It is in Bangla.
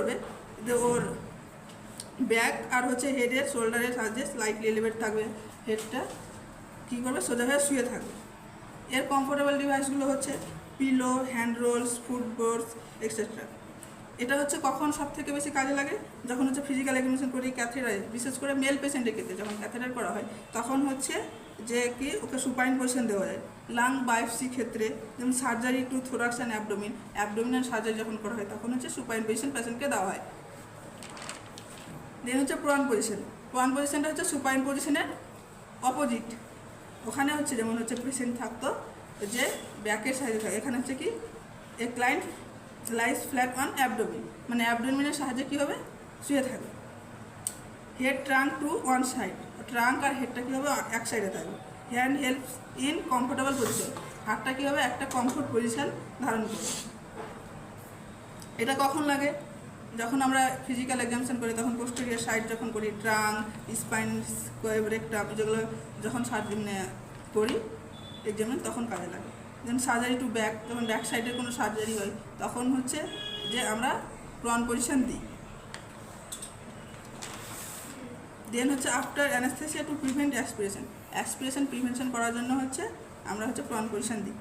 করবে যে ওর ব্যাক আর হচ্ছে হেডের শোল্ডারের সাহায্যে স্লাইটলি এলিভেট থাকবে, হেডটা কী করবে সোজা হয়ে শুয়ে থাকবে। এর কমফোর্টেবল ডিভাইসগুলো হচ্ছে পিলো, হ্যান্ড রোলস, ফুটবোর্ডস এক্সেট্রা। এটা হচ্ছে কখন সব থেকে বেশি কাজে লাগে, যখন হচ্ছে ফিজিক্যাল এক্সামিনেশন করি ক্যাথেটার, বিশেষ করে মেল পেশেন্টের ক্ষেত্রে যখন ক্যাথেটার করা হয় তখন হচ্ছে যে কি ওকে সুপাইন পজিশন দেওয়া যায়। লাং বায়োপসি ক্ষেত্রে যেমন surgery to thorax and abdominal surgery যখন করা হয় তখন হচ্ছে সুপাইন পজিশন পেশেন্টকে দেওয়া হয়। দেন হচ্ছে প্রন পজিশন। প্রন পজিশনটা হচ্ছে সুপাইন পজিশনের অপোজিট। ওখানে হচ্ছে যেমন হচ্ছে পেশেন্ট থাকতো যে ব্যাকের সাইডে থাকে, এখানে হচ্ছে কি a client lies flat on abdomen, মানে অ্যাবডোমিনের সাহায্যে কী হবে শুয়ে থাকবে। Head trunk to one side, trunk আর হেডটা কী হবে এক সাইডে থাকবে। Hand helps in comfortable position, হাতটা কী হবে একটা কমফোর্ট পজিশন ধারণ করবে। এটা কখন লাগে, যখন আমরা ফিজিক্যাল এক্সামিনেশন করি তখন পোস্টেরিয়র সাইড যখন করি, ট্রাঙ্ক, স্পাইন, রেকটাম, যেগুলো যখন করি এক্সামিন তখন কাজে লাগে। যেমন সার্জারি টু ব্যাক, যখন ব্যাক সাইডের কোনো সার্জারি হয় তখন হচ্ছে যে আমরা প্রন পজিশন দিই। দেন হচ্ছে after anaesthesia to prevent aspiration, aspiration prevention করার জন্য হচ্ছে আমরা হচ্ছে প্রন পজিশন দিই।